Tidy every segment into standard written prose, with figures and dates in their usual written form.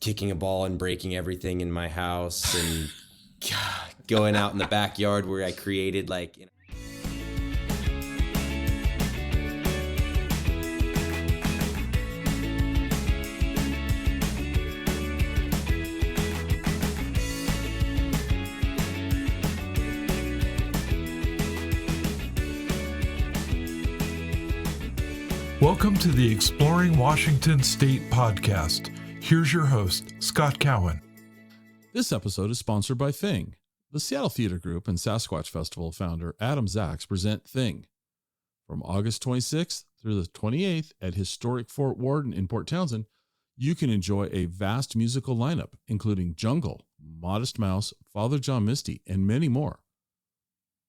kicking a ball and breaking everything in my house and going out in the backyard where I created Welcome to the Exploring Washington State podcast. Here's your host, Scott Cowan. This episode is sponsored by Thing. The Seattle Theater Group and Sasquatch Festival founder Adam Zaks present Thing. From August 26th through the 28th at historic Fort Worden in Port Townsend, you can enjoy a vast musical lineup, including Jungle, Modest Mouse, Father John Misty, and many more.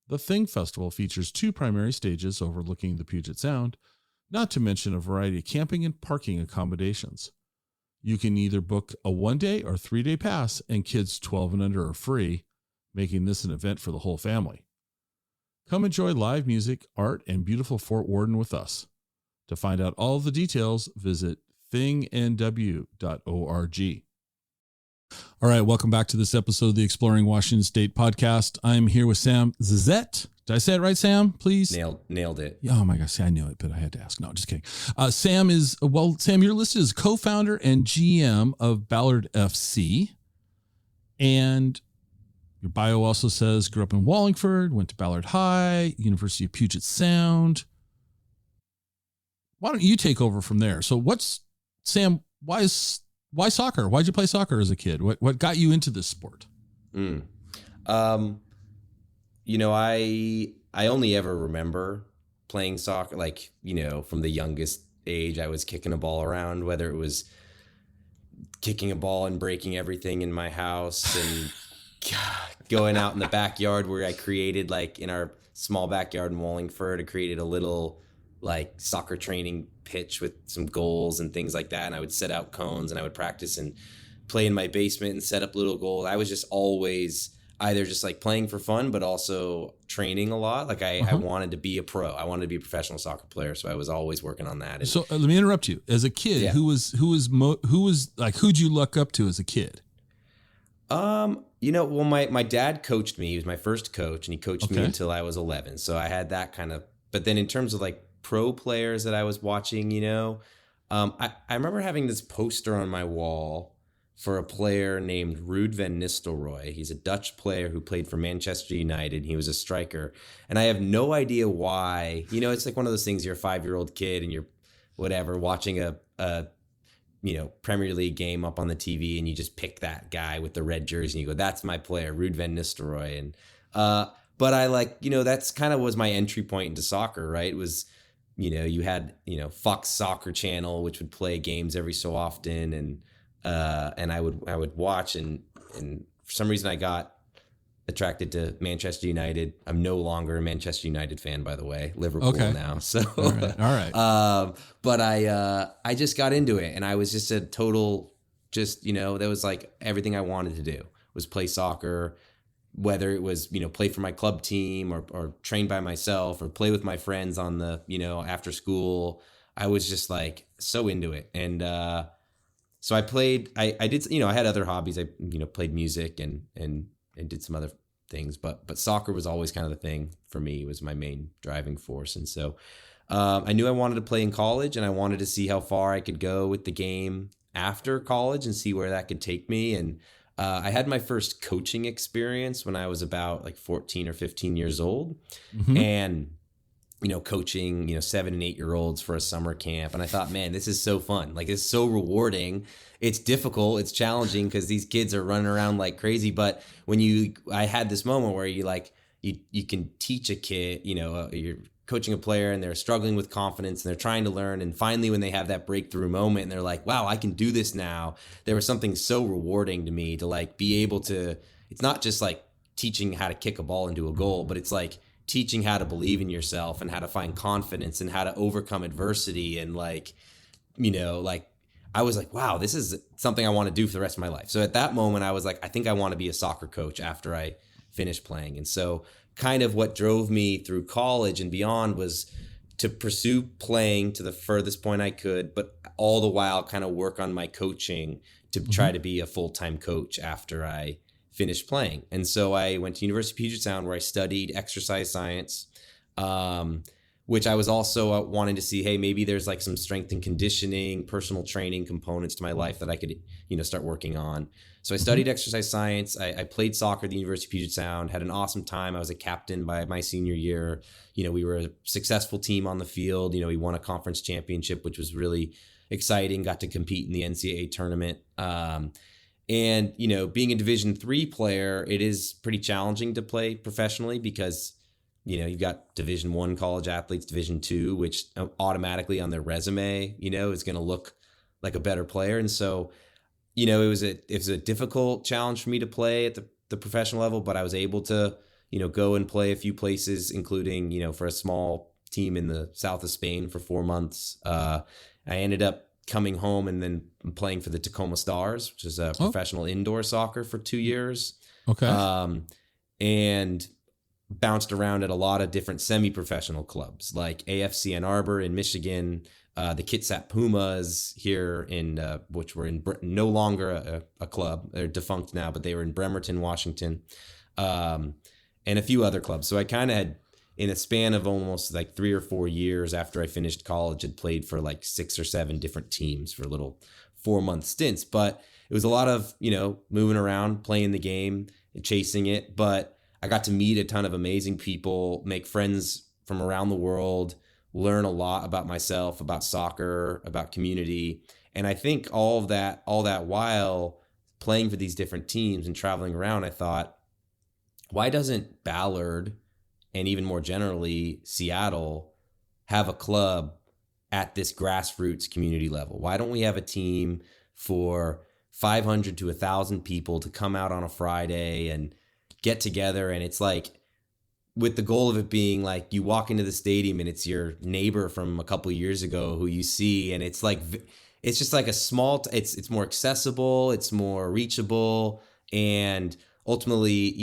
The Thing Festival features two primary stages overlooking the Puget Sound, not to mention a variety of camping and parking accommodations. You can either book a 1-day or 3-day pass, and kids 12 and under are free, making this an event for the whole family. Come enjoy live music, art, and beautiful Fort Worden with us. To find out all the details, visit thingnw.org. All right, welcome back to this episode of the Exploring Washington State podcast. I'm here with Sam Zizette. Did I say it right, Sam? Please. nailed it. Oh my gosh, I knew it, but I had to ask. No, just kidding. Sam, you're listed as co-founder and GM of Ballard FC. And your bio also says grew up in Wallingford, went to Ballard High, University of Puget Sound. Why don't you take over from there? So Sam, why soccer? Why'd you play soccer as a kid? What got you into this sport? I only ever remember playing soccer, from the youngest age. I was kicking a ball around, whether it was kicking a ball and breaking everything in my house and going out in the backyard where I created, in our small backyard in Wallingford, I created a little soccer training pitch with some goals and things like that. And I would set out cones and I would practice and play in my basement and set up little goals. I was just always either just playing for fun, but also training a lot. I wanted to be a pro. I wanted to be a professional soccer player. So I was always working on that. So let me interrupt you. As a kid, yeah. who'd you look up to as a kid? My dad coached me. He was my first coach, and he coached me until I was 11. So I had that kind of, but then in terms of pro players that I was watching, I remember having this poster on my wall for a player named Ruud van Nistelrooy. He's a Dutch player who played for Manchester United. He was a striker. And I have no idea why. It's one of those things, you're a 5-year-old kid and you're watching a Premier League game up on the TV, and you just pick that guy with the red jersey and you go, that's my player, Ruud van Nistelrooy. And but I that's kind of was my entry point into soccer, right? It was, you had, Fox Soccer Channel, which would play games every so often, and I would watch, and for some reason I got attracted to Manchester United. I'm no longer a Manchester United fan, by the way. Liverpool now. So all right. But I just got into it, and I was just a total, that was everything I wanted to do was play soccer, whether it was, play for my club team or train by myself or play with my friends on the, after school. I was just so into it. And, so I played, I did, I had other hobbies. I, played music and did some other things, but soccer was always kind of the thing for me. It was my main driving force. And so, I knew I wanted to play in college, and I wanted to see how far I could go with the game after college and see where that could take me. And, I had my first coaching experience when I was about 14 or 15 years old, and coaching, 7 and 8-year-olds for a summer camp. And I thought, man, this is so fun. It's so rewarding. It's difficult. It's challenging because these kids are running around like crazy. But I had this moment where you can teach a kid, you're coaching a player and they're struggling with confidence and they're trying to learn. And finally, when they have that breakthrough moment and they're like, wow, I can do this now. There was something so rewarding to me to be able to, it's not just teaching how to kick a ball into a goal, but it's teaching how to believe in yourself and how to find confidence and how to overcome adversity. And I was wow, this is something I want to do for the rest of my life. So at that moment, I was I think I want to be a soccer coach after I finished playing. And so kind of what drove me through college and beyond was to pursue playing to the furthest point I could, but all the while kind of work on my coaching to try to be a full-time coach after I finished playing. And so I went to University of Puget Sound, where I studied exercise science, which I was also wanting to see, hey, maybe there's like some strength and conditioning, personal training components to my life that I could, start working on. So I studied exercise science. I played soccer at the University of Puget Sound, had an awesome time. I was a captain by my senior year. We were a successful team on the field. We won a conference championship, which was really exciting. Got to compete in the NCAA tournament. And, being a Division III player, it is pretty challenging to play professionally because, you've got Division I college athletes, Division II, which automatically on their resume, is going to look like a better player. And so, it was a difficult challenge for me to play at the professional level, but I was able to, go and play a few places, including, for a small team in the south of Spain for 4 months. I ended up coming home and then playing for the Tacoma Stars, which is a professional indoor soccer for 2 years. Okay. And bounced around at a lot of different semi-professional clubs like AFC Ann Arbor in Michigan, the Kitsap Pumas here which were in no longer a club. They're defunct now, but they were in Bremerton, Washington, and a few other clubs. So I kind of had, in a span of almost like 3 or 4 years after I finished college, had played for like 6 or 7 different teams for little 4-month stints. But it was a lot of, moving around, playing the game and chasing it. But I got to meet a ton of amazing people, make friends from around the world, learn a lot about myself, about soccer, about community. And I think all that while playing for these different teams and traveling around, I thought, why doesn't Ballard, and even more generally, Seattle, have a club at this grassroots community level? Why don't we have a team for 500 to 1,000 people to come out on a Friday and get together? And it's like, with the goal of it being like, you walk into the stadium and it's your neighbor from a couple of years ago who you see, and it's like, it's just like a small, it's more accessible, it's more reachable, and ultimately,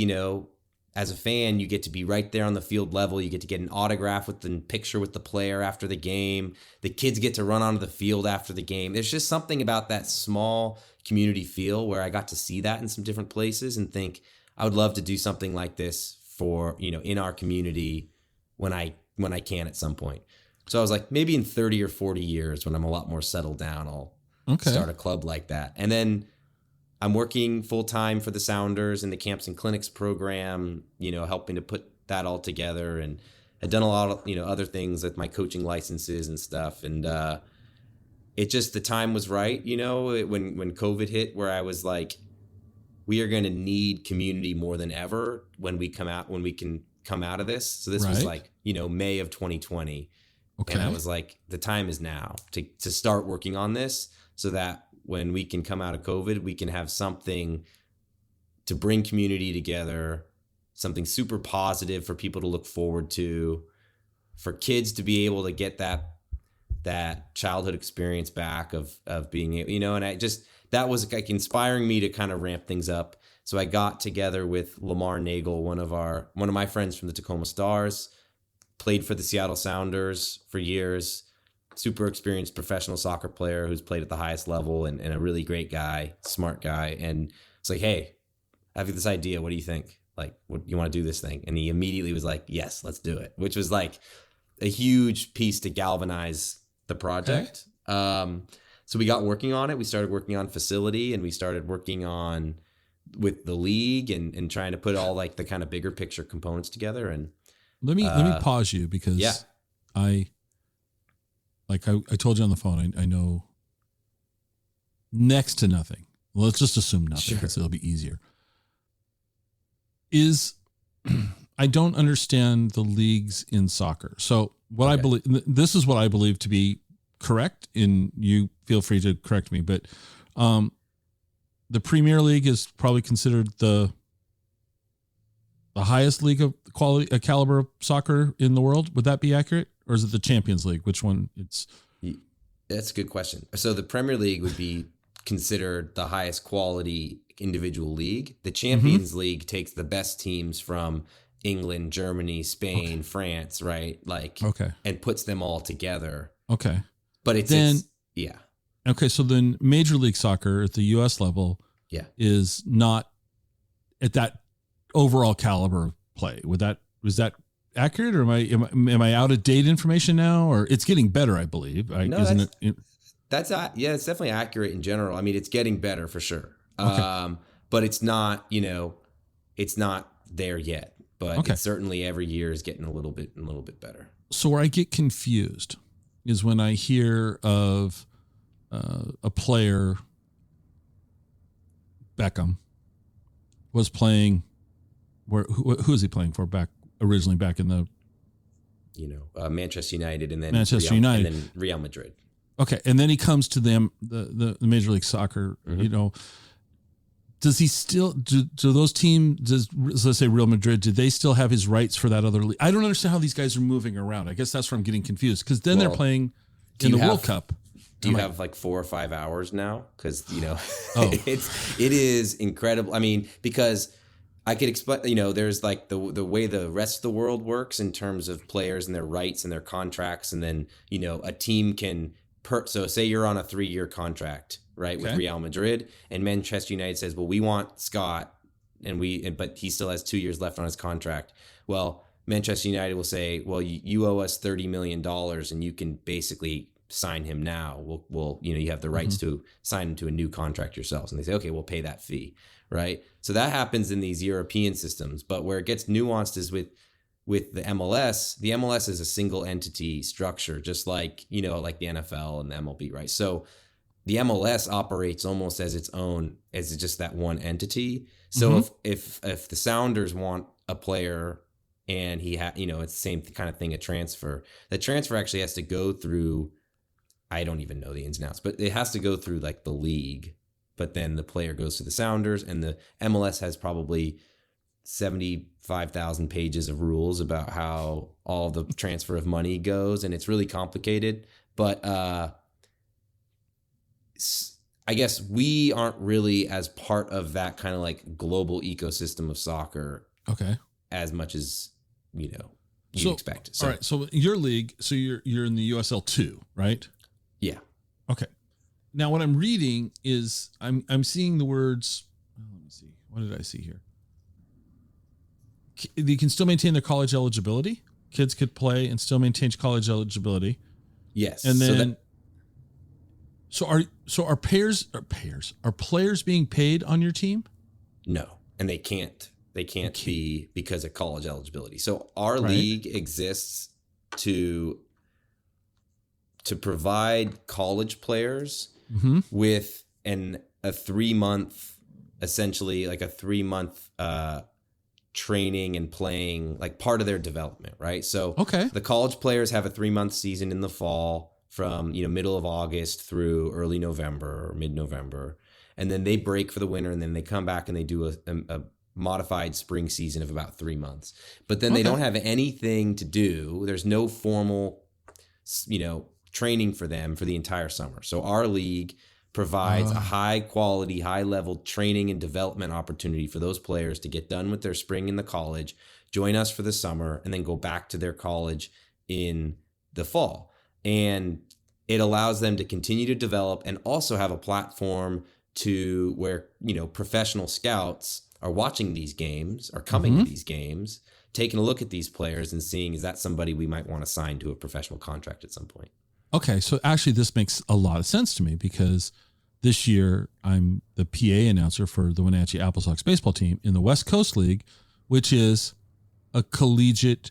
as a fan, you get to be right there on the field level. You get to get an autograph with the picture with the player after the game. The kids get to run onto the field after the game. There's just something about that small community feel where I got to see that in some different places and think I would love to do something like this for, in our community when I can at some point. So I was like, maybe in 30 or 40 years, when I'm a lot more settled down, I'll start a club like that. And then I'm working full time for the Sounders in the Camps and Clinics program, helping to put that all together, and I'd done a lot of, other things with my coaching licenses and stuff. And it just, the time was right, when COVID hit, where I was like, we are going to need community more than ever when we can come out of this. So this was like, May of 2020. Okay. And I was like, the time is now to start working on this so that when we can come out of COVID, we can have something to bring community together, something super positive for people to look forward to, for kids to be able to get that childhood experience back of being, and that was like inspiring me to kind of ramp things up. So I got together with Lamar Nagel, one of my friends from the Tacoma Stars, played for the Seattle Sounders for years, super experienced professional soccer player who's played at the highest level, and a really great guy, smart guy. And it's like, hey, I have this idea. What do you think? Like, what, you want to do this thing? And he immediately was like, yes, let's do it, which was like a huge piece to galvanize the project. Okay. So we got working on it. We started working on facility, and we started working on with the league and trying to put all like the kind of bigger picture components together. And let me pause you because I told you on the phone, I know next to nothing. Well, let's just assume nothing because it'll be easier. I don't understand the leagues in soccer. So what I believe, this is what I believe to be correct, and you feel free to correct me, but the Premier League is probably considered the highest league of quality, a caliber of soccer in the world. Would that be accurate? Or is it the Champions League? Which one? That's a good question. So the Premier League would be considered the highest quality individual league. The Champions League takes the best teams from England, Germany, Spain, France, right? And puts them all together. Okay. But Okay, so then Major League Soccer at the U.S. level is not at that overall caliber of play. Was that accurate, or am I out of date information now? Or it's getting better, I believe. No, isn't it? That's it's definitely accurate in general. I mean, it's getting better for sure. Okay. But it's not, it's not there yet. But it's certainly every year is getting a little bit better. So where I get confused is when I hear of a player, Beckham, was playing. Who is he playing for originally back in the? Manchester United and then Manchester United and then Real Madrid. Okay, and then he comes to the Major League Soccer. Mm-hmm. Does he still do those teams? Let's say Real Madrid. Do they still have his rights for that other league? I don't understand how these guys are moving around. I guess that's where I'm getting confused because then they're playing in the World Cup. Do you have like 4 or 5 hours now? Because it is incredible. I mean, because I could explain. There's like the way the rest of the world works in terms of players and their rights and their contracts, and then a team can. So say you're on a 3-year contract, right, with Real Madrid, and Manchester United says, well, we want Scott, but he still has 2 years left on his contract. Well, Manchester United will say, well, you owe us $30 million, and you can basically sign him now. We'll you have the rights to sign him to a new contract yourselves. And they say, okay, we'll pay that fee, right? So that happens in these European systems, but where it gets nuanced is with the MLS is a single entity structure, just like, like the NFL and the MLB, right? So the MLS operates almost as its own, as just that one entity. So if the Sounders want a player and it's the same kind of thing, a transfer, the transfer actually has to go through, I don't even know the ins and outs, but it has to go through like the league, but then the player goes to the Sounders, and the MLS has probably 75,000 pages of rules about how all the transfer of money goes, and it's really complicated. But I guess we aren't really as part of that kind of like global ecosystem of soccer, as much as you expect. So, all right. So your league, so you're in the USL 2, right? Yeah. Okay. Now what I'm reading is I'm seeing the words. Let me see. What did I see here? They can still maintain their college eligibility. Kids could play and still maintain college eligibility. Yes. And then, are players being paid on your team? No, and they can't. They can't be because of college eligibility. So our league exists to provide college players with a 3-month, essentially like a 3-month training and playing, like part of their development, right? So the college players have a 3-month season in the fall from middle of August through early November or mid-November, and then they break for the winter, and then they come back and they do a modified spring season of about 3 months. But then they don't have anything to do. There's no formal training for them for the entire summer. So our league provides a high quality, high level training and development opportunity for those players to get done with their spring in the college, join us for the summer, and then go back to their college in the fall. And it allows them to continue to develop and also have a platform to where, professional scouts are watching these games, are coming to these games, taking a look at these players and seeing, is that somebody we might want to sign to a professional contract at some point? Okay. So actually this makes a lot of sense to me, because this year I'm the PA announcer for the Wenatchee Apple Sox baseball team in the West Coast League, which is a collegiate.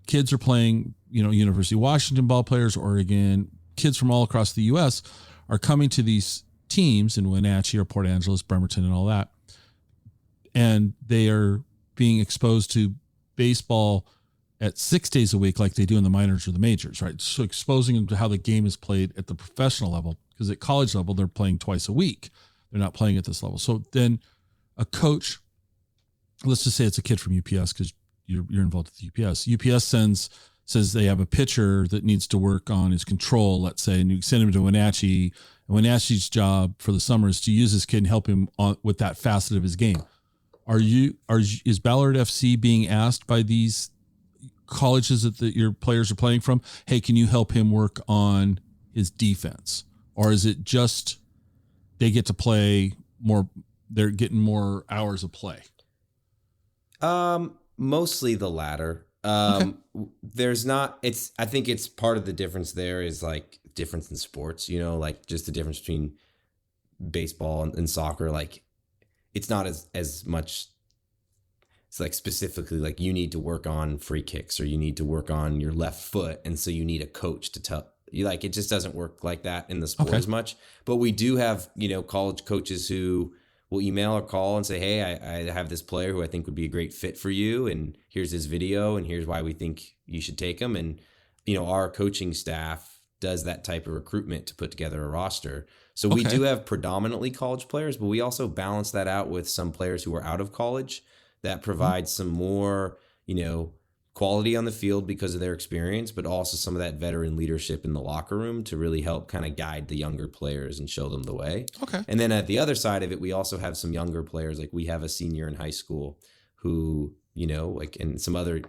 Kids are playing, University of Washington ball players, Oregon, kids from all across the U.S. are coming to these teams in Wenatchee or Port Angeles, Bremerton, and all that. And they are being exposed to baseball at 6 days a week, like they do in the minors or the majors, right? So exposing them to how the game is played at the professional level, because at college level, they're playing twice a week. They're not playing at this level. So then a coach, let's just say it's a kid from UPS, because you're involved with UPS. UPS says they have a pitcher that needs to work on his control, let's say, and you send him to Wenatchee. And Wenatchee's job for the summer is to use this kid and help him with that facet of his game. Is Ballard FC being asked by these colleges that your players are playing from, hey, can you help him work on his defense or is it just they get to play more? They're getting more hours of play. Mostly the latter. Okay. There's not. I think it's part of the difference there is like difference in sports. Like just the difference between baseball and soccer. Like it's not as much. It's like specifically like you need to work on free kicks or you need to work on your left foot. And so you need a coach to tell you, like, it just doesn't work like that in the sport as much. But we do have, college coaches who will email or call and say, hey, I have this player who I think would be a great fit for you. And here's his video and here's why we think you should take him. And, our coaching staff does that type of recruitment to put together a roster. So we do have predominantly college players, but we also balance that out with some players who are out of college that provides some more, quality on the field because of their experience, but also some of that veteran leadership in the locker room to really help kind of guide the younger players and show them the way. Okay. And then at the other side of it, we also have some younger players. Like we have a senior in high school who, and some other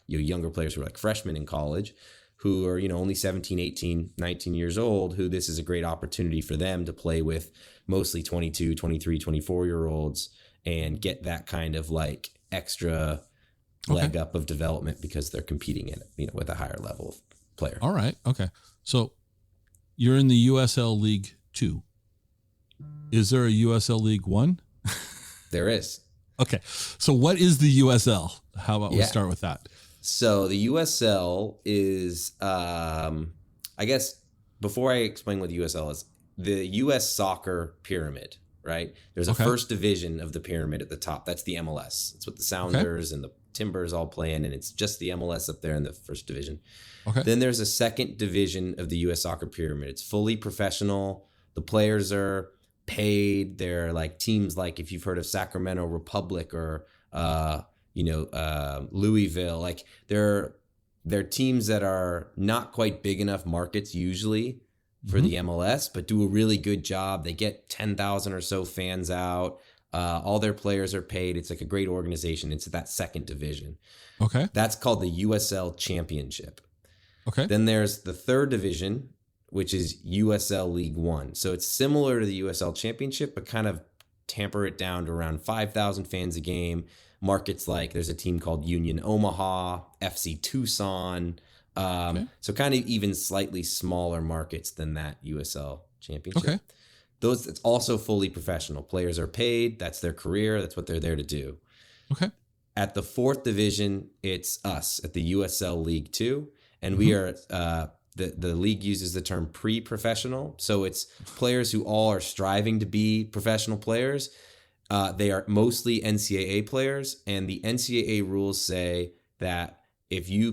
younger players who are like freshmen in college who are, only 17, 18, 19 years old, who this is a great opportunity for them to play with mostly 22, 23, 24-year-olds and get that kind of like extra leg up of development because they're competing in it, with a higher level of player. All right. Okay. So you're in the USL League 2. Is there a USL League 1? There is. Okay. So what is the USL? How about we start with that? So the USL is, I guess before I explain what the USL is, the US soccer pyramid, right? There's a first division of the pyramid at the top. That's the MLS. It's what the Sounders and the Timbers all play in, and it's just the MLS up there in the first division. Okay. Then there's a second division of the US soccer pyramid. It's fully professional. The players are paid. They're like teams like if you've heard of Sacramento Republic or Louisville, like they're teams that are not quite big enough markets usually for the MLS, but do a really good job. They get 10,000 or so fans out. All their players are paid. It's like a great organization. It's that second division. Okay. That's called the USL Championship. Okay. Then there's the third division, which is USL League 1. So it's similar to the USL Championship, but kind of tamper it down to around 5,000 fans a game. Markets like there's a team called Union Omaha, FC Tucson. So kind of even slightly smaller markets than that USL Championship. Okay. It's also fully professional. Players are paid. That's their career. That's what they're there to do. Okay. At the fourth division, it's us at the USL League 2. And we are, the league uses the term pre-professional. So it's players who all are striving to be professional players. They are mostly NCAA players. And the NCAA rules say that if you're,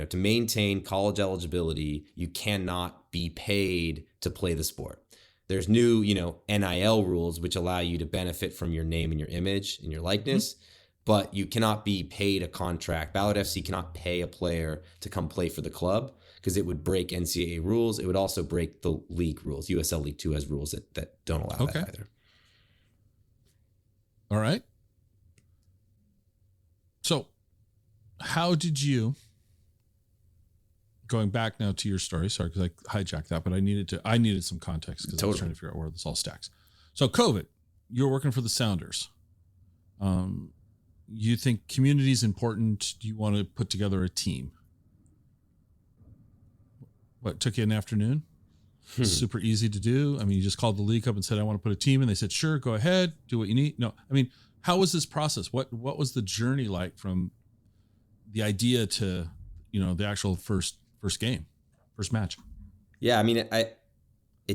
to maintain college eligibility, you cannot be paid to play the sport. There's new, NIL rules, which allow you to benefit from your name and your image and your likeness, but you cannot be paid a contract. Ballard FC cannot pay a player to come play for the club because it would break NCAA rules. It would also break the league rules. USL League 2 has rules that don't allow that either. All right. So how did you... Going back now to your story, sorry, because I hijacked that, but I needed some context because I was trying to figure out where this all stacks. So COVID, you're working for the Sounders. You think community is important? Do you want to put together a team? What, took you an afternoon? Super easy to do. I mean, you just called the league up and said, I want to put a team. And they said, sure, go ahead, do what you need. No, I mean, how was this process? What was the journey like from the idea to, the actual first game, first match? Yeah, I mean, it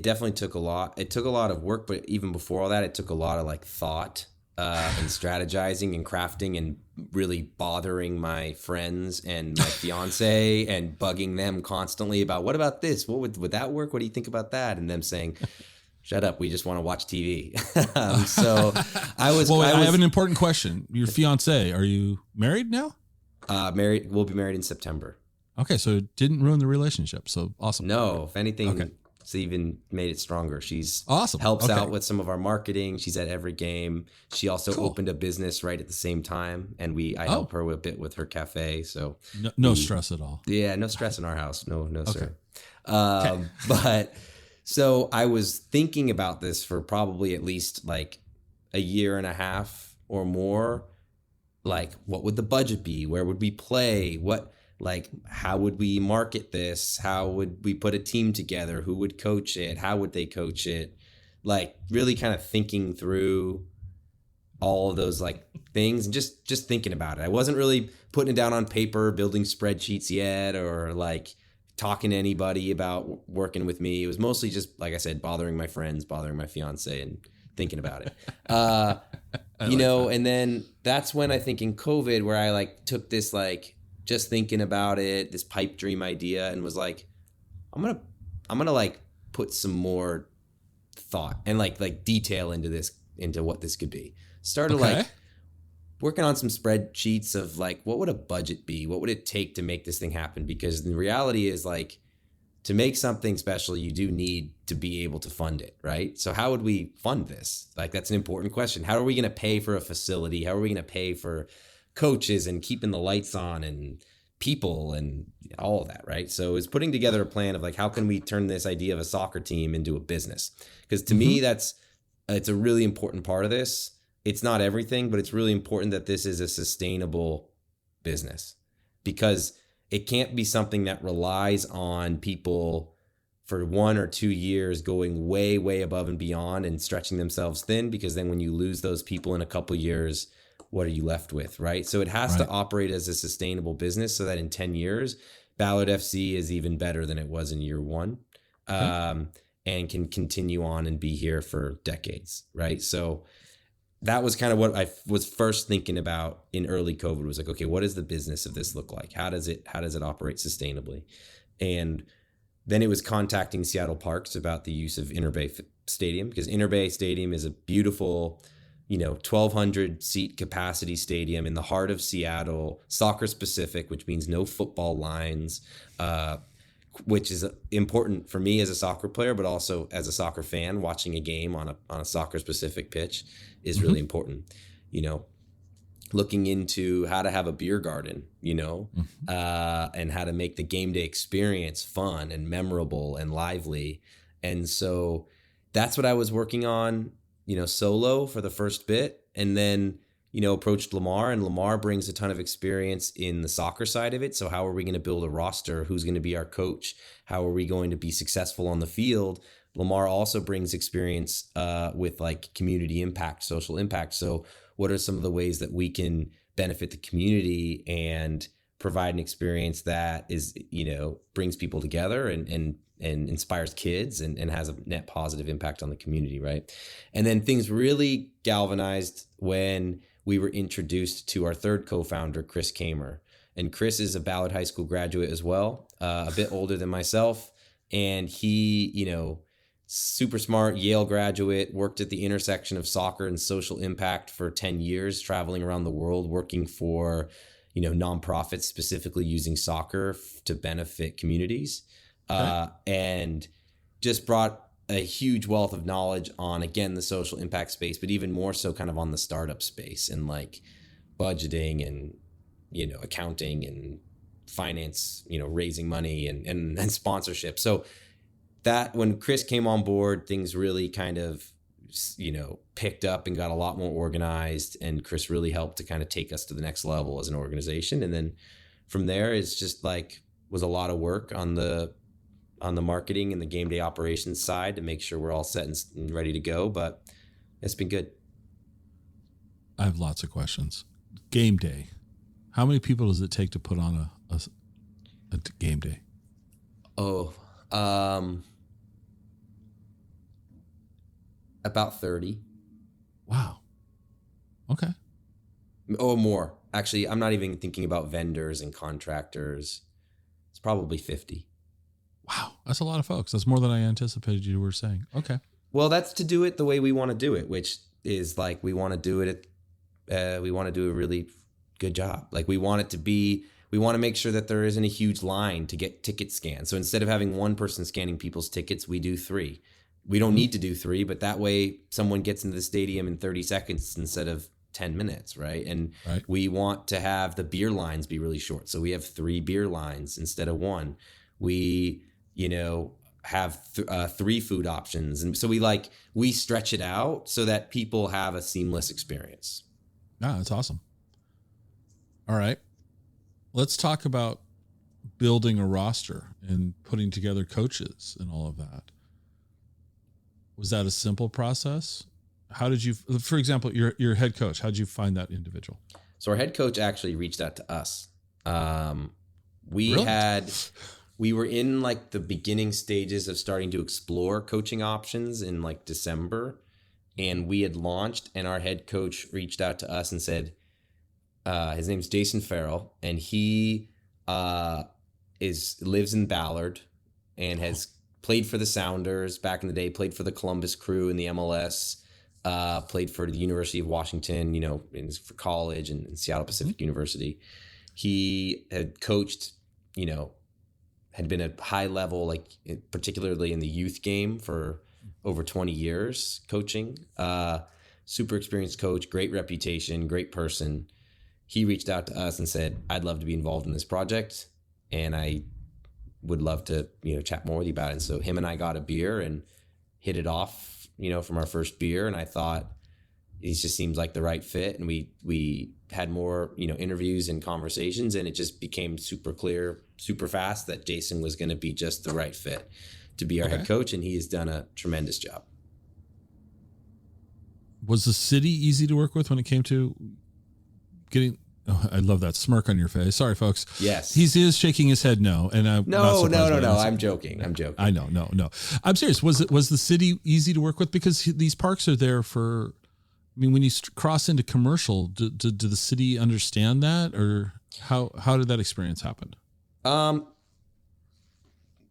definitely took a lot. It took a lot of work, but even before all that, it took a lot of like thought and strategizing and crafting and really bothering my friends and my fiance and bugging them constantly about what about this? What would that work? What do you think about that? And them saying, shut up, we just want to watch TV. So I have an important question. Your fiance, are you married now? Married. We'll be married in September. Okay, so it didn't ruin the relationship. So awesome. No, if anything, it's even made it stronger. She's awesome. Helps out with some of our marketing. She's at every game. She also opened a business right at the same time, and I help her a bit with her cafe. So no stress at all. Yeah, no stress in our house. No, sir. But So I was thinking about this for probably at least like a year and a half or more. Like, what would the budget be? Where would we play? How would we market this? How would we put a team together? Who would coach it? How would they coach it? Like, really kind of thinking through all of those like things and just thinking about it. I wasn't really putting it down on paper, building spreadsheets yet, or like talking to anybody about working with me. It was mostly just, like I said, bothering my friends, bothering my fiance, and thinking about it. And then that's when I think in COVID, where I like took this like just thinking about it, this pipe dream idea, and was like, I'm gonna like put some more thought and like detail into what this could be. Started like working on some spreadsheets of like, what would a budget be? What would it take to make this thing happen? Because the reality is like, to make something special, you do need to be able to fund it, right? So how would we fund this? Like, that's an important question. How are we going to pay for a facility? How are we going to pay for coaches and keeping the lights on and people and all of that, right? So it's putting together a plan of like, how can we turn this idea of a soccer team into a business? Because to me, it's a really important part of this. It's not everything, but it's really important that this is a sustainable business, because it can't be something that relies on people for 1 or 2 years going way, way above and beyond and stretching themselves thin, because then when you lose those people in a couple years, what are you left with, right? So it has to operate as a sustainable business so that in 10 years, Ballard FC is even better than it was in year one, and can continue on and be here for decades, right? So that was kind of what I was first thinking about in early COVID, was like, okay, what does the business of this look like? How does it operate sustainably? And then it was contacting Seattle Parks about the use of Inter Bay Stadium, because Inter Bay Stadium is a beautiful, 1,200 seat capacity stadium in the heart of Seattle, soccer specific, which means no football lines, which is important for me as a soccer player, but also as a soccer fan. Watching a game on a soccer specific pitch is really important. Looking into how to have a beer garden, and how to make the game day experience fun and memorable and lively. And so that's what I was working on, solo for the first bit, and then, approached Lamar, and Lamar brings a ton of experience in the soccer side of it. So how are we going to build a roster? Who's going to be our coach? How are we going to be successful on the field? Lamar also brings experience with like community impact, social impact. So what are some of the ways that we can benefit the community and provide an experience that is, brings people together and inspires kids and has a net positive impact on the community, right? And then things really galvanized when we were introduced to our third co-founder, Chris Kamer. And Chris is a Ballard High School graduate as well, a bit older than myself. And he, super smart Yale graduate, worked at the intersection of soccer and social impact for 10 years, traveling around the world, working for, nonprofits, specifically using soccer to benefit communities. And just brought a huge wealth of knowledge on, again, the social impact space, but even more so kind of on the startup space and like budgeting and, accounting and finance, raising money and sponsorship. So that when Chris came on board, things really kind of, picked up and got a lot more organized. And Chris really helped to kind of take us to the next level as an organization. And then from there, it's just like, was a lot of work on the marketing and the game day operations side to make sure we're all set and ready to go. But it's been good. I have lots of questions. Game day. How many people does it take to put on a game day? About 30. Wow. Okay. Or more. Actually, I'm not even thinking about vendors and contractors. It's probably 50. Wow. That's a lot of folks. That's more than I anticipated you were saying. Okay. Well, that's to do it the way we want to do it, which is like, we want to do it we want to do a really good job. Like we want to make sure that there isn't a huge line to get tickets scanned. So instead of having one person scanning people's tickets, we do 3. We don't need to do 3, but that way someone gets into the stadium in 30 seconds instead of 10 minutes, right? And we want to have the beer lines be really short. So we have 3 beer lines instead of 1. We, have 3 food options. And so we stretch it out so that people have a seamless experience. Ah, that's awesome. All right. Let's talk about building a roster and putting together coaches and all of that. Was that a simple process? How did you, for example, your head coach, how did you find that individual? So our head coach actually reached out to us. We were in like the beginning stages of starting to explore coaching options in like December, and we had launched, and our head coach reached out to us and said, his name's Jason Farrell, and he lives in Ballard and has played for the Sounders back in the day, played for the Columbus Crew in the MLS, played for the University of Washington, for college, and Seattle Pacific University. He had coached, had been at high level, like particularly in the youth game for over 20 years coaching. Super experienced coach, great reputation, great person. He reached out to us and said, I'd love to be involved in this project, and I would love to, chat more with you about it. And so him and I got a beer and hit it off, from our first beer. And I thought, he just seems like the right fit. And we had more, interviews and conversations, and it just became super clear, super fast that Jason was going to be just the right fit to be our head coach. And he has done a tremendous job. Was the city easy to work with when it came to getting? Oh, I love that smirk on your face. Sorry, folks. Yes. He is shaking his head no. And I'm no. I'm joking. I know. No. I'm serious. Was the city easy to work with? Because these parks are there for, when you cross into commercial, do the city understand that, or how did that experience happen?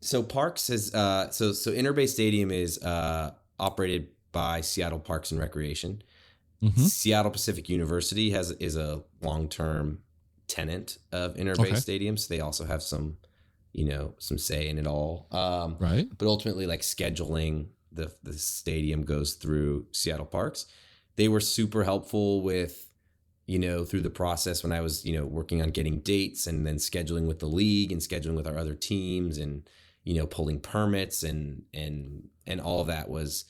So Parks is, so Interbay Stadium is operated by Seattle Parks and Recreation. Mm-hmm. Seattle Pacific University is a long-term tenant of Interbay Stadium, so they also have some say in it all. Right. But ultimately, like scheduling the stadium goes through Seattle Parks. They were super helpful with, through the process when I was, working on getting dates and then scheduling with the league and scheduling with our other teams and, pulling permits and all of that was,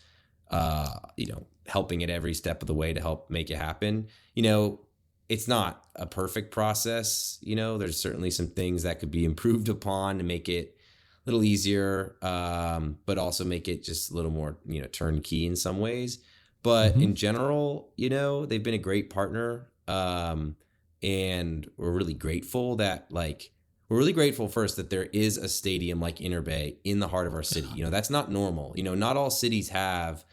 helping at every step of the way to help make it happen. It's not a perfect process. There's certainly some things that could be improved upon to make it a little easier, but also make it just a little more, turnkey in some ways. But in general, they've been a great partner. And we're really grateful that first that there is a stadium like Interbay in the heart of our city. That's not normal. Not all cities have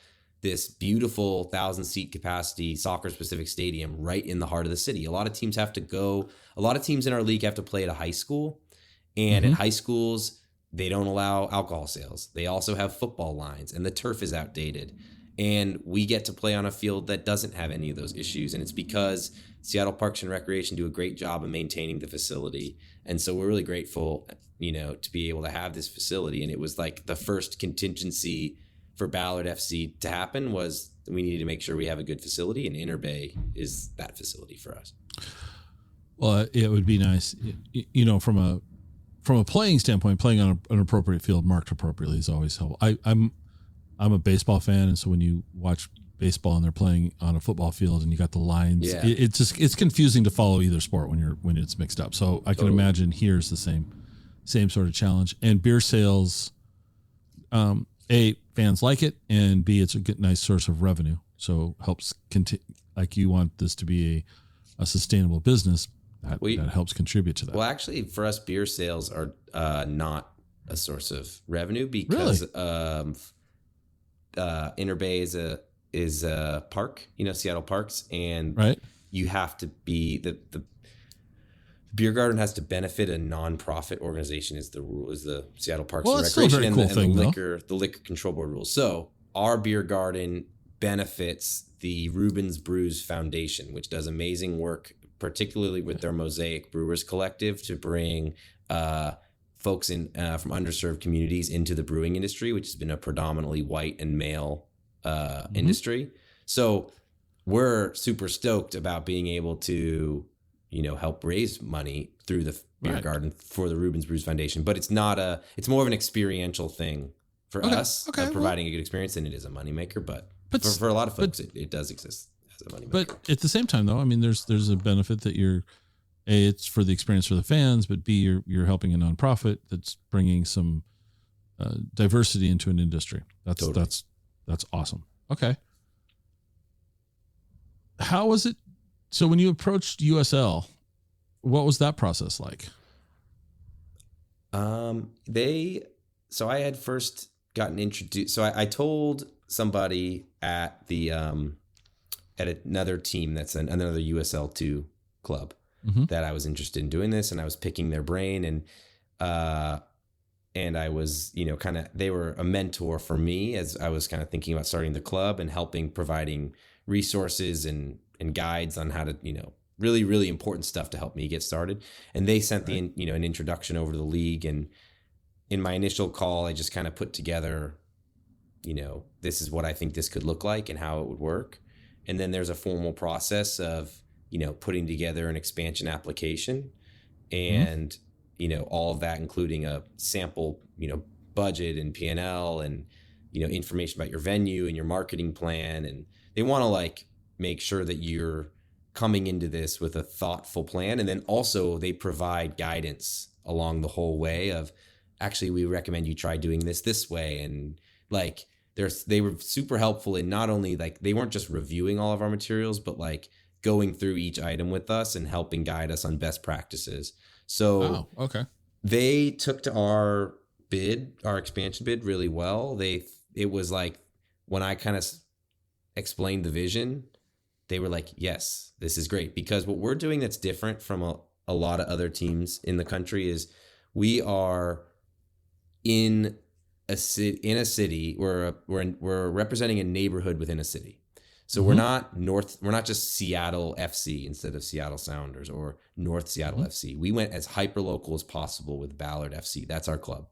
this beautiful 1,000-seat capacity soccer-specific stadium right in the heart of the city. A lot of teams in our league have to play at a high school. And at high schools, they don't allow alcohol sales. They also have football lines, and the turf is outdated. And we get to play on a field that doesn't have any of those issues. And it's because Seattle Parks and Recreation do a great job of maintaining the facility. And so we're really grateful, to be able to have this facility. And it was like the first contingency for Ballard FC to happen was we needed to make sure we have a good facility, and Interbay is that facility for us. Well, it would be nice, from a playing standpoint, playing on an appropriate field marked appropriately is always helpful. I'm a baseball fan, and so when you watch baseball and they're playing on a football field and you got the lines, it's confusing to follow either sport when it's mixed up. So I can imagine here's the same sort of challenge. And beer sales, A, fans like it, and B, it's a good, nice source of revenue. So helps like you want this to be a sustainable business that helps contribute to that. Well, actually, for us, beer sales are not a source of revenue because Interbay is a park, Seattle Parks, and you have to be the beer garden has to benefit a nonprofit organization is the rule, is the Seattle Parks and Recreation and the liquor control board rules. So our beer garden benefits the Rubens Brews Foundation, which does amazing work, particularly with their Mosaic Brewers Collective, to bring folks in from underserved communities into the brewing industry, which has been a predominantly white and male industry. So we're super stoked about being able to help raise money through the beer garden for the Rubens Brews Foundation. But it's more of an experiential thing For Okay. us, Okay, providing a good experience, and it is a moneymaker, but for a lot of folks, it does exist as a moneymaker. But at the same time, though, I mean, there's a benefit that it's for the experience for the fans, but B, you're helping a nonprofit that's bringing some diversity into an industry. That's awesome. Okay. How was it? So when you approached USL, what was that process like? So I had first gotten introduced. So I told somebody at at another team that's another USL2 club that I was interested in doing this, and I was picking their brain, and I was, they were a mentor for me as I was kind of thinking about starting the club and providing resources and guides on how to, really, really important stuff to help me get started. And they sent an introduction over to the league. And in my initial call, I just kind of put together, this is what I think this could look like and how it would work. And then there's a formal process of, putting together an expansion application and, all of that, including a sample, budget and P&L and, information about your venue and your marketing plan. And they want to make sure that you're coming into this with a thoughtful plan. And then also they provide guidance along the whole way of, actually, we recommend you try doing this way. And they were super helpful in not only they weren't just reviewing all of our materials, but going through each item with us and helping guide us on best practices. So they took to our expansion bid really well. It was when I kind of explained the vision, they were like, yes, this is great. Because what we're doing that's different from a lot of other teams in the country is we are in a city. We're representing a neighborhood within a city. So we're not just Seattle FC instead of Seattle Sounders or North Seattle FC. We went as hyper local as possible with Ballard FC. That's our club.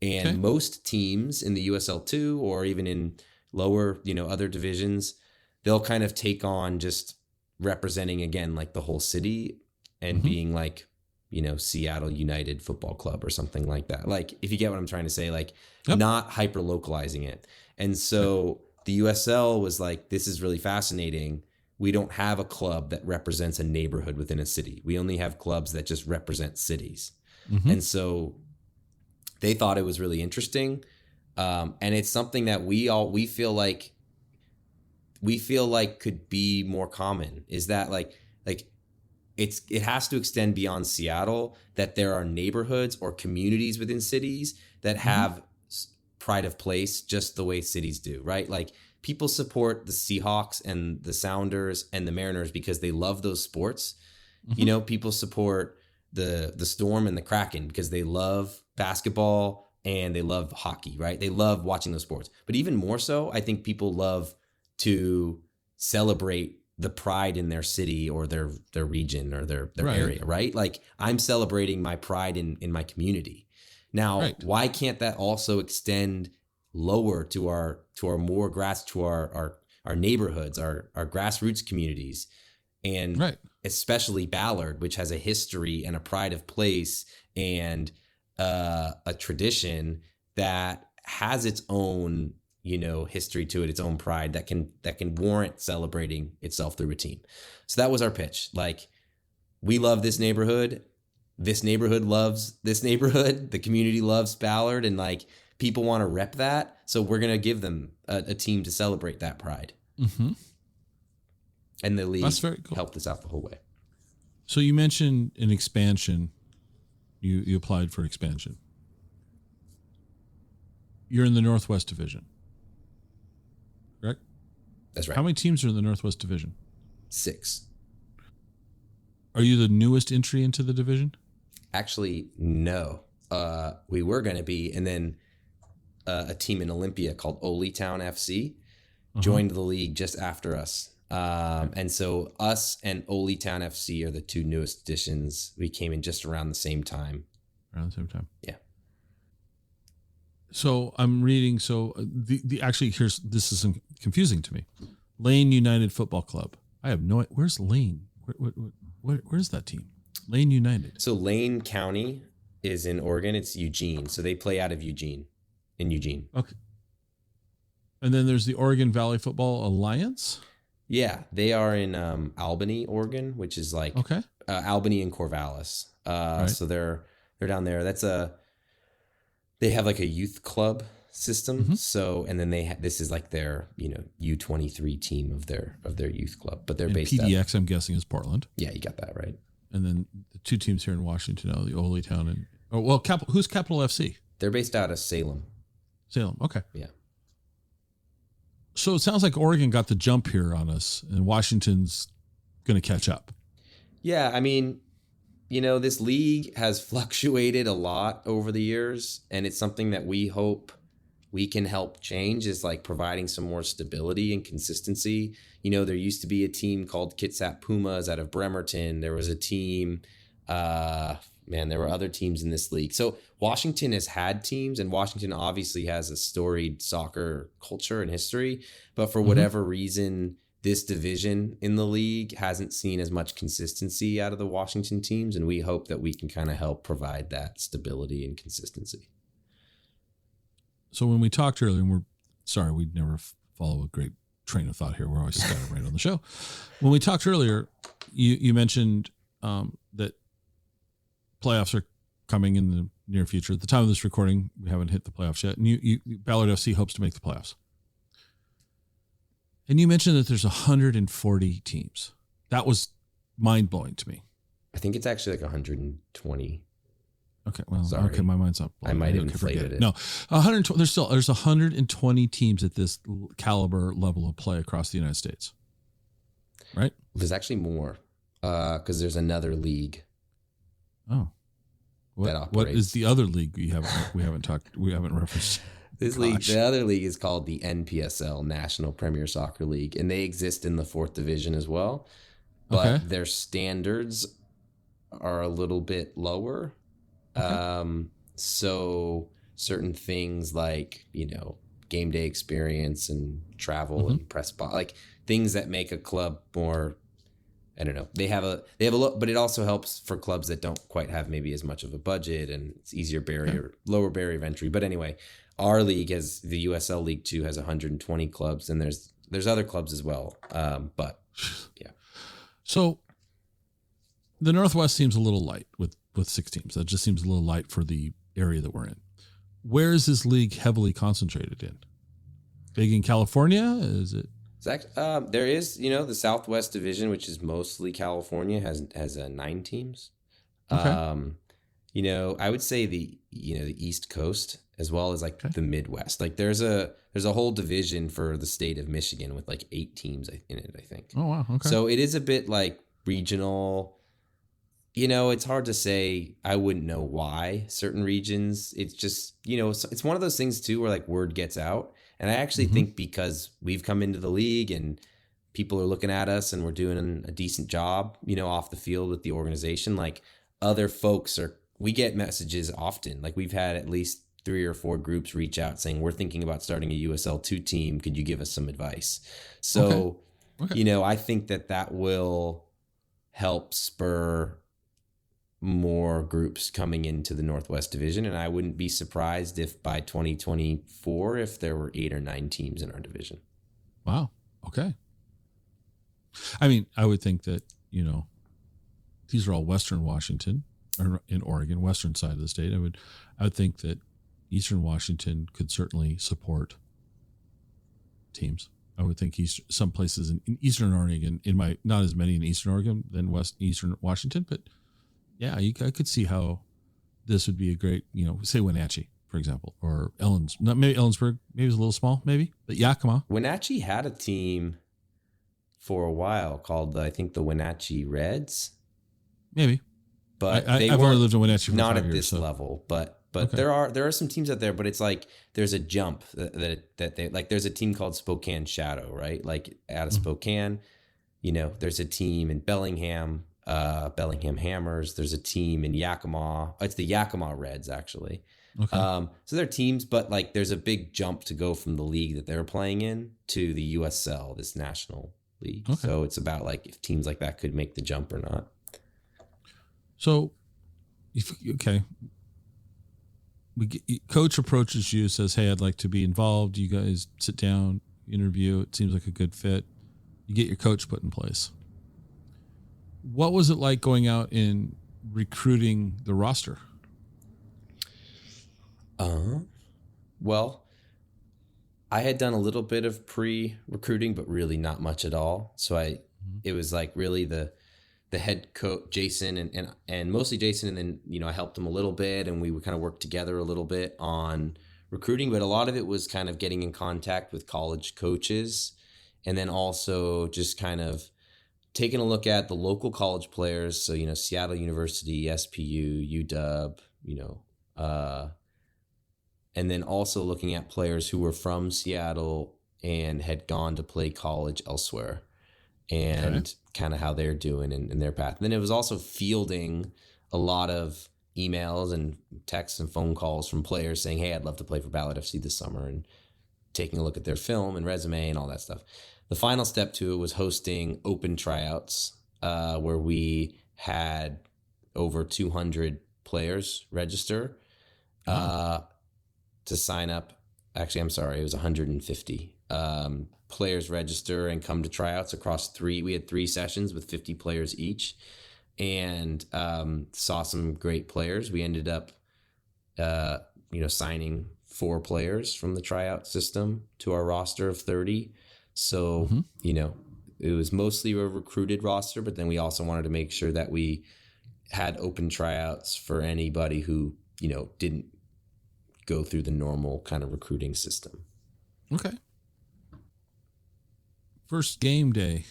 And most teams in the USL2 or even in lower, other divisions, they'll kind of take on just representing again, the whole city and being Seattle United Football Club or something like that. If you get what I'm trying to say, not hyper localizing it. And so the USL was this is really fascinating. We don't have a club that represents a neighborhood within a city. We only have clubs that just represent cities. And so they thought it was really interesting. And it's something that we feel like could be more common, is that it has to extend beyond Seattle, that there are neighborhoods or communities within cities that have pride of place just the way cities do, right? People support the Seahawks and the Sounders and the Mariners because they love those sports. People support the Storm and the Kraken because they love basketball and they love hockey, right? They love watching those sports. But even more so, I think people love to celebrate the pride in their city or their region or their area, right? I'm celebrating my pride in my community. Now, why can't that also extend lower to our neighborhoods, our grassroots communities, and especially Ballard, which has a history and a pride of place and a tradition that has its own history to it, its own pride that can warrant celebrating itself through a team. So that was our pitch. We love this neighborhood. This neighborhood loves this neighborhood. The community loves Ballard, and people want to rep that. So we're going to give them a team to celebrate that pride. And the league helped us out the whole way. So you mentioned an expansion. You applied for expansion. You're in the Northwest Division, correct? That's right. How many teams are in the Northwest Division? 6. Are you the newest entry into the division? Actually, no. We were going to be, and then a team in Olympia called Ole Town FC joined the league just after us. And so us and Ole Town FC are the 2 newest additions. We came in just around the same time. Yeah. So I'm reading. So this is confusing to me. Lane United Football Club. I have no. Where's Lane? Where's that team? Lane United. So Lane County is in Oregon. It's Eugene. So they play out of Eugene. in Eugene. Okay. And then there's the Oregon Valley Football Alliance. Yeah, they are in Albany, Oregon, which is like Okay. Albany and Corvallis. Right. So they're down there. They have like a youth club system. Mm-hmm. So, and then this is like their, U23 team of their youth club, but they're And based PDX, I'm guessing, is Portland. Yeah, you got that right. And then the two teams here in Washington, the Ole Town and who's Capital FC? They're based out of Salem. Salem. Okay. Yeah. So it sounds like Oregon got the jump here on us, and Washington's going to catch up. Yeah, I mean, this league has fluctuated a lot over the years, and it's something that we hope we can help change, is like providing some more stability and consistency. There used to be a team called Kitsap Pumas out of Bremerton. There was a team, there were other teams in this league. So Washington has had teams, and Washington obviously has a storied soccer culture and history, but for whatever reason, this division in the league hasn't seen as much consistency out of the Washington teams, and we hope that we can kind of help provide that stability and consistency. So when we talked earlier, and we never follow a great train of thought here. We're always scattered right on the show. When we talked earlier, you mentioned that playoffs are coming in the near future. At the time of this recording, we haven't hit the playoffs yet, and Ballard FC hopes to make the playoffs. And you mentioned that there's 140 teams. That was mind-blowing to me. I think it's actually like 120. Okay, well, Sorry. Okay, my mind's up. I might have inflated it. No, 120. There's 120 teams at this caliber level of play across the United States, right? There's actually more because there's another league. Oh, what is the other league we haven't referenced? This league, the other league is called the NPSL, National Premier Soccer League, and they exist in the 4th division as well, but their standards are a little bit lower. Okay. So certain things like, game day experience and travel and press box, like things that make a club more, I don't know. They have a look, but it also helps for clubs that don't quite have maybe as much of a budget, and it's lower barrier of entry. But anyway, our league has, the USL League 2 has 120 clubs, and there's other clubs as well. But yeah. So the Northwest seems a little light with 6 teams. That just seems a little light for the area that we're in. Where is this league heavily concentrated in? Big in California? Is it? There is, the Southwest Division, which is mostly California, has 9 teams. Okay. I would say the East Coast as well as the Midwest. Like there's a whole division for the state of Michigan with like 8 teams in it, I think. Oh wow. Okay. So it is a bit like regional. It's hard to say. I wouldn't know why certain regions. It's just, it's one of those things too where like word gets out. And I actually think because we've come into the league and people are looking at us and we're doing a decent job, off the field with the organization, like other folks we get messages often. Like we've had at least 3 or 4 groups reach out saying, we're thinking about starting a USL 2 team. Could you give us some advice? So, Okay. I think that will help spur more groups coming into the Northwest Division, and I wouldn't be surprised if by 2024 if there were 8 or 9 teams in our division. Wow. Okay. I mean, I would think that, these are all Western Washington or in Oregon, western side of the state. I would think that Eastern Washington could certainly support teams. I would think some places in Eastern Oregon, not as many in Eastern Oregon than Eastern Washington, but yeah, I could see how this would be a great, say Wenatchee, for example, or maybe Ellensburg, maybe it's a little small, maybe, but Yakima. Wenatchee had a team for a while called, I think, the Wenatchee Reds. Maybe. But I've only lived in Wenatchee for not 5 at years, this level, but okay. there are some teams out there, but it's like there's a jump that they like. There's a team called Spokane Shadow, right? Like out of Spokane, there's a team in Bellingham Hammers. There's a team in Yakima. It's the Yakima Reds, actually. Okay. So they're teams, but like there's a big jump to go from the league that they're playing in to the USL, this national league. Okay. So it's about like if teams like that could make the jump or not. So, coach approaches you, says, "Hey, I'd like to be involved." You guys sit down, interview. It seems like a good fit. You get your coach put in place. What was it like going out and recruiting the roster? Well, I had done a little bit of pre-recruiting, but really not much at all. So it was like really the head coach, Jason, and mostly Jason. And then, I helped him a little bit, and we would kind of work together a little bit on recruiting, but a lot of it was kind of getting in contact with college coaches, and then also just kind of taking a look at the local college players. So, Seattle University, SPU, UW, and then also looking at players who were from Seattle and had gone to play college elsewhere, and kind of how they're doing in their path. And then it was also fielding a lot of emails and texts and phone calls from players saying, "Hey, I'd love to play for Ballard FC this summer," and taking a look at their film and resume and all that stuff. The final step to it was hosting open tryouts, where we had over 200 players register to sign up. Actually, I'm sorry, it was 150 players register and come to tryouts across we had 3 sessions with 50 players each, and saw some great players. We ended up, signing 4 players from the tryout system to our roster of 30. So, it was mostly a recruited roster, but then we also wanted to make sure that we had open tryouts for anybody who, didn't go through the normal kind of recruiting system. Okay. First game day.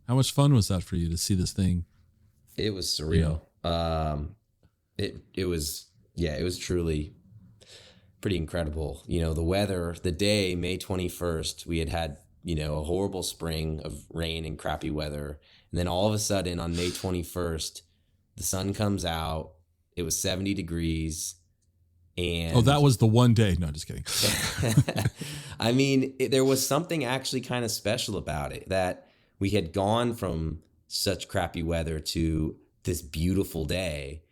How much fun was that for you to see this thing? It was surreal. It was truly pretty incredible. The weather, the day, May 21st, we had, a horrible spring of rain and crappy weather. And then all of a sudden on May 21st, the sun comes out. It was 70 degrees. And that was the one day. No, just kidding. I mean, there was something actually kind of special about it, that we had gone from such crappy weather to this beautiful day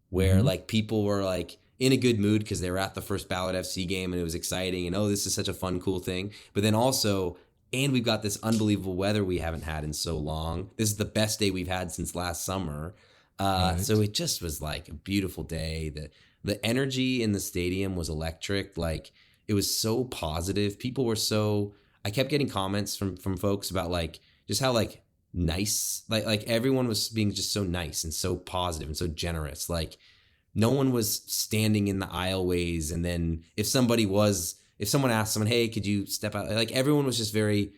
where like people were like in a good mood because they were at the first Ballard FC game and it was exciting and, oh, this is such a fun, cool thing. But then also, and we've got this unbelievable weather we haven't had in so long. This is the best day we've had since last summer. Right. So it just was like a beautiful day. The energy in the stadium was electric. Like, it was so positive. People were I kept getting comments from folks about like just how like nice, like everyone was being just so nice and so positive and so generous. Like, no one was standing in the aisleways. And then if someone asked someone, "Hey, could you step out?" Like, everyone was just very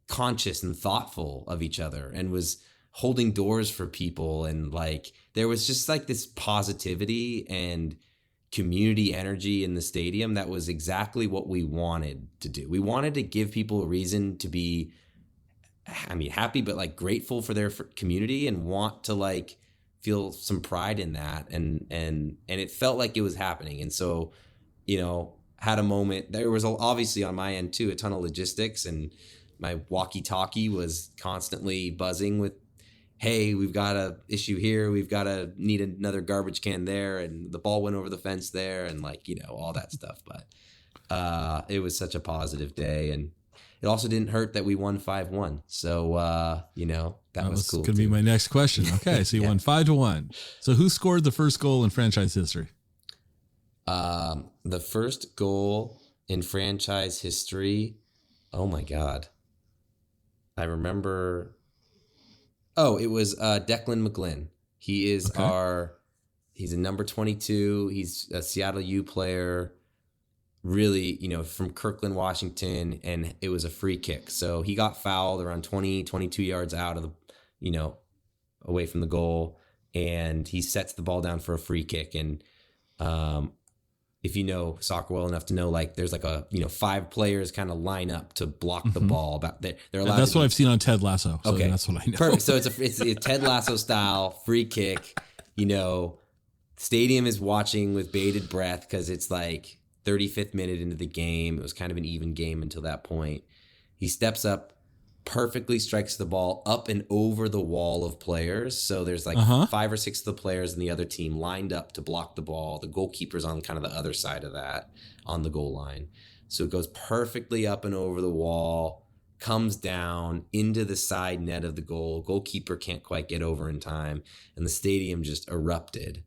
conscious and thoughtful of each other and was holding doors for people. And like, there was just like this positivity and community energy in the stadium that was exactly what we wanted to do. We wanted to give people a reason to be, happy, but like grateful for their community and want to like feel some pride in that. And it felt like it was happening. And so, had a moment. There was obviously on my end too, a ton of logistics, and my walkie-talkie was constantly buzzing with, "Hey, we've got a issue here. We've got to need another garbage can there. And the ball went over the fence there," and like, all that stuff. But it was such a positive day. And it also didn't hurt that we won 5-1. So, that was cool. That's going to be my next question. Okay. So you won 5-1. So who scored the first goal in franchise history? The first goal in franchise history. Oh my God. I remember. Oh, it was Declan McGlynn. He is he's a number 22. He's a Seattle U player, really, from Kirkland, Washington, and it was a free kick. So he got fouled around 22 yards out of the, away from the goal, and he sets the ball down for a free kick. And if you know soccer well enough to know, like, there's like 5 players kind of line up to block the ball. They're allowed. That's what I've seen on Ted Lasso. So okay, that's what I know. Perfect. So it's a Ted Lasso style free kick. Stadium is watching with bated breath because it's like 35th minute into the game. It was kind of an even game until that point. He steps up, perfectly strikes the ball up and over the wall of players. So there's like 5 or 6 of the players in the other team lined up to block the ball. The goalkeeper's on kind of the other side of that on the goal line. So it goes perfectly up and over the wall, comes down into the side net of the goal. Goalkeeper can't quite get over in time. And the stadium just erupted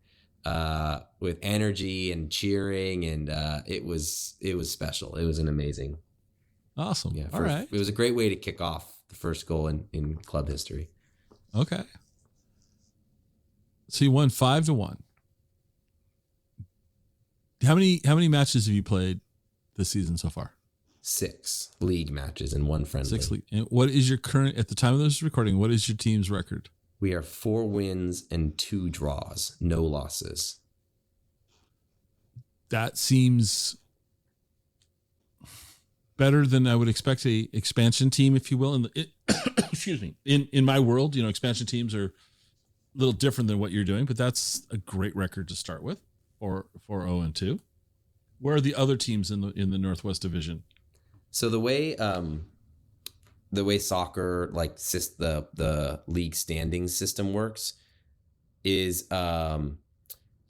with energy and cheering. And it was special. It was an amazing. Awesome. Yeah, All right. It was a great way to kick off the first goal in club history. Okay. So you won 5-1. How many matches have you played this season so far? 6 league matches and 1 friendly. 6 league. And what is your current, at the time of this recording, what is your team's record? We are 4 wins and 2 draws, no losses. That seems better than I would expect a expansion team, if you will. Excuse me. In my world, expansion teams are a little different than what you're doing, but that's a great record to start with for 0-2. Where are the other teams in the Northwest Division? So the way soccer, like the league standings system works is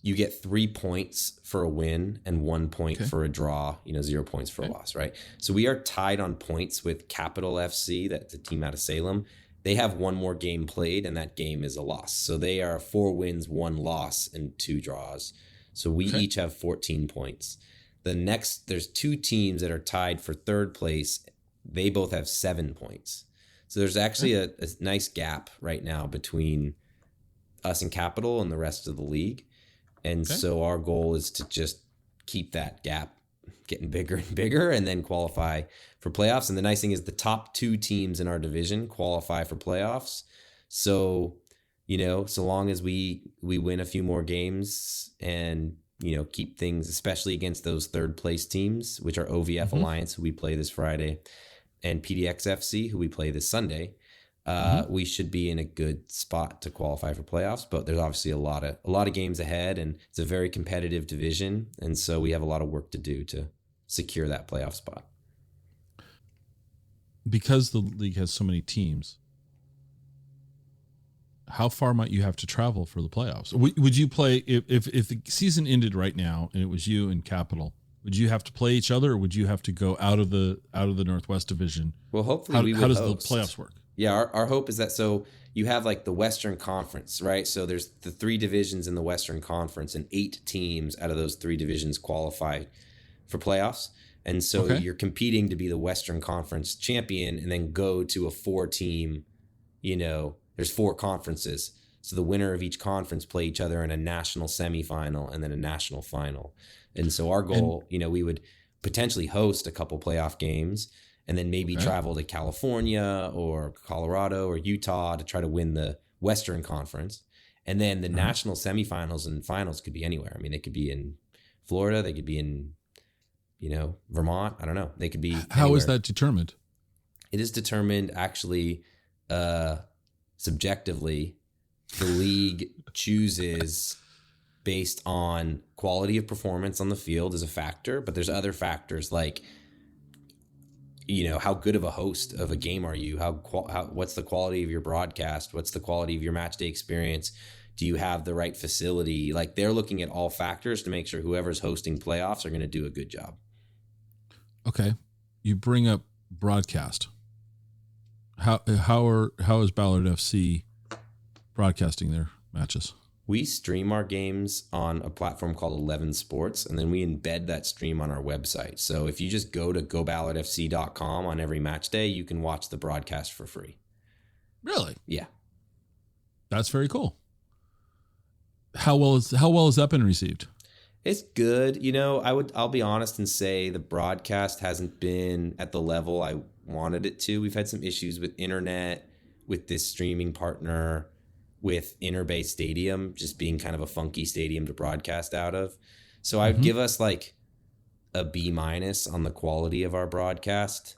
you get 3 points for a win and 1 point for a draw, 0 points for a loss, right? So we are tied on points with Capital FC, that's a team out of Salem. They have 1 more game played, and that game is a loss. So they are 4 wins, 1 loss, and 2 draws. So we each have 14 points. There's 2 teams that are tied for 3rd place. They both have 7 points. So there's actually a nice gap right now between us and Capital and the rest of the league. And so our goal is to just keep that gap getting bigger and bigger and then qualify for playoffs. And the nice thing is the top 2 teams in our division qualify for playoffs. So, so long as we win a few more games and, keep things, especially against those 3rd place teams, which are OVF Alliance, who we play this Friday, and PDX FC, who we play this Sunday, we should be in a good spot to qualify for playoffs. But there's obviously a lot of games ahead, and it's a very competitive division, and so we have a lot of work to do to secure that playoff spot. Because the league has so many teams, how far might you have to travel for the playoffs? Would you play if the season ended right now and it was you and Capital? Would you have to play each other, or would you have to go out of the Northwest Division? Well, hopefully how does the playoffs work? Yeah, our hope is that, so you have like the Western Conference, right? So there's the 3 divisions in the Western Conference, and 8 teams out of those 3 divisions qualify for playoffs. And so you're competing to be the Western Conference champion and then go to a 4-team, there's 4 conferences. So the winner of each conference play each other in a national semifinal and then a national final. And so our goal, we would potentially host a couple playoff games and then maybe travel to California or Colorado or Utah to try to win the Western Conference. And then the national semifinals and finals could be anywhere. I mean, they could be in Florida. They could be in, Vermont. I don't know. They could be How anywhere. is that determined? It is determined actually subjectively. The league chooses based on quality of performance on the field is a factor, but there's other factors like, how good of a host of a game are you? What's the quality of your broadcast? What's the quality of your match day experience? Do you have the right facility? Like, they're looking at all factors to make sure whoever's hosting playoffs are going to do a good job. Okay. You bring up broadcast. How is Ballard FC broadcasting their matches? We stream our games on a platform called 11 Sports, and then we embed that stream on our website. So if you just go to goballardfc.com on every match day, you can watch the broadcast for free. Really? Yeah. That's very cool. How well has that been received? It's good. I'll be honest and say the broadcast hasn't been at the level I wanted it to. We've had some issues with internet, with this streaming partner, with Interbay Stadium just being kind of a funky stadium to broadcast out of. So I'd give us like a B- on the quality of our broadcast.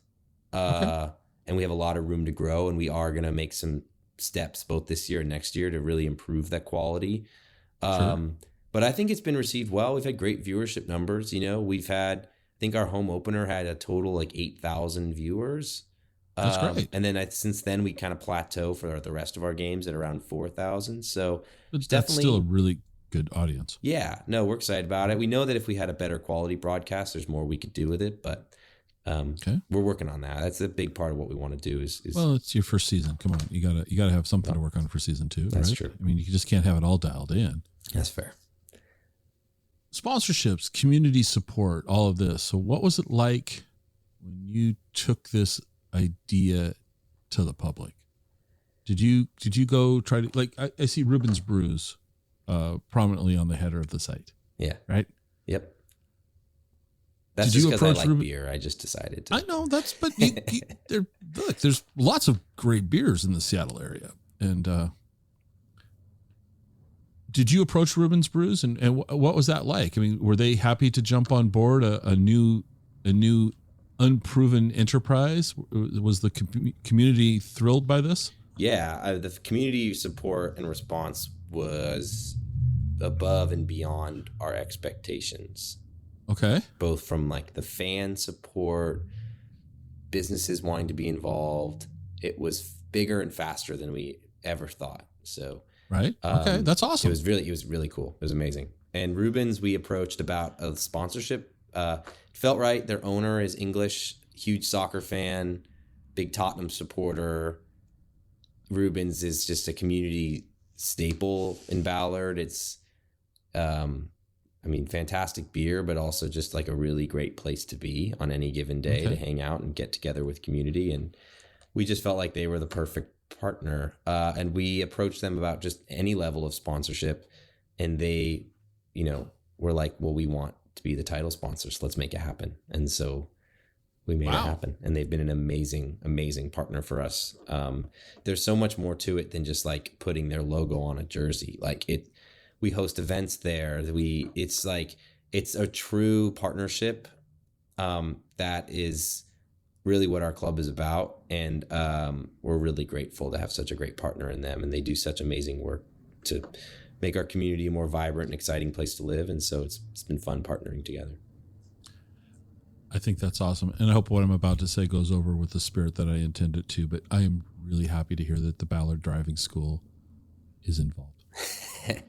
And we have a lot of room to grow, and we are going to make some steps both this year and next year to really improve that quality. But I think it's been received well. We've had great viewership numbers. We've had, I think our home opener had a total like 8,000 viewers. That's great. And then since then we kind of plateau for the rest of our games at around 4,000. So But that's definitely still a really good audience. Yeah, no, we're excited about it. We know that if we had a better quality broadcast, there's more we could do with it, but we're working on that. That's a big part of what we want to do. Is Well, it's your first season. Come on, you gotta have something to work on for season 2. That's right? true. I mean, you just can't have it all dialed in. That's fair. Sponsorships, community support, all of this. So, what was it like when you took this idea to the public? Did you go try to, like, I see Ruben's Brews prominently on the header of the site. Yeah. Right. Yep. That's Did you just because I approach like Ruben? beer. I just decided to. I know but there's lots of great beers in the Seattle area. And did you approach Ruben's Brews and what was that like? I mean, were they happy to jump on board a new unproven enterprise? Was the community thrilled by this? Yeah, the community support and response was above and beyond our expectations. Okay. Both from like the fan support, businesses wanting to be involved. It was bigger and faster than we ever thought. So, right. Okay. That's awesome. It was really cool. It was amazing. And Rubens, we approached about a sponsorship. Felt right. Their owner is English, huge soccer fan, big Tottenham supporter. Rubens is just a community staple in Ballard. It's, fantastic beer, but also just like a really great place to be on any given day to hang out and get together with community. And we just felt like they were the perfect partner. And we approached them about just any level of sponsorship. And they, were like, well, we want to be the title sponsor, so let's make it happen. And so we made it happen. And they've been an amazing, amazing partner for us. There's so much more to it than just like putting their logo on a jersey. Like we host events there. It's a true partnership that is really what our club is about. And we're really grateful to have such a great partner in them. And they do such amazing work to make our community a more vibrant and exciting place to live. And so it's been fun partnering together. I think that's awesome. And I hope what I'm about to say goes over with the spirit that I intended to, but I am really happy to hear that the Ballard Driving School is involved.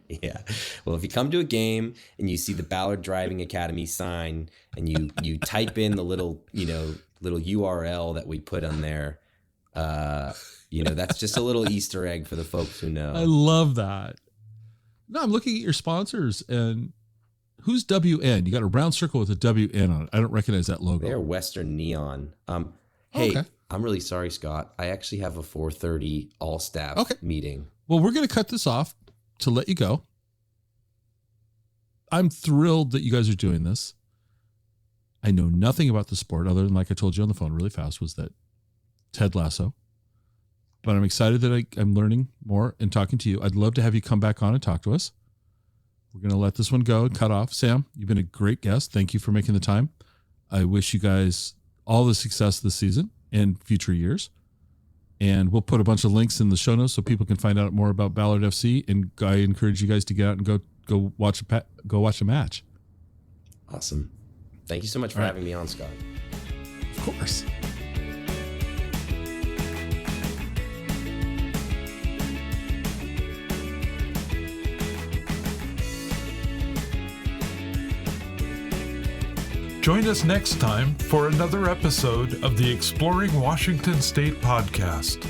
Yeah. Well, if you come to a game and you see the Ballard Driving Academy sign and you type in the little URL that we put on there, that's just a little Easter egg for the folks who know. I love that. No, I'm looking at your sponsors and who's WN? You got a round circle with a WN on it. I don't recognize that logo. They're Western Neon. Hey, okay. I'm really sorry, Scott. I actually have a 4:30 all staff meeting. Well, we're going to cut this off to let you go. I'm thrilled that you guys are doing this. I know nothing about the sport other than, like I told you on the phone really fast, was that Ted Lasso. But I'm excited that I'm learning more and talking to you. I'd love to have you come back on and talk to us. We're going to let this one go and cut off. Sam, you've been a great guest. Thank you for making the time. I wish you guys all the success this season and future years. And we'll put a bunch of links in the show notes so people can find out more about Ballard FC. And I encourage you guys to get out and go watch a match. Awesome. Thank you so much for having me on, Scott. Of course. Join us next time for another episode of the Exploring Washington State podcast.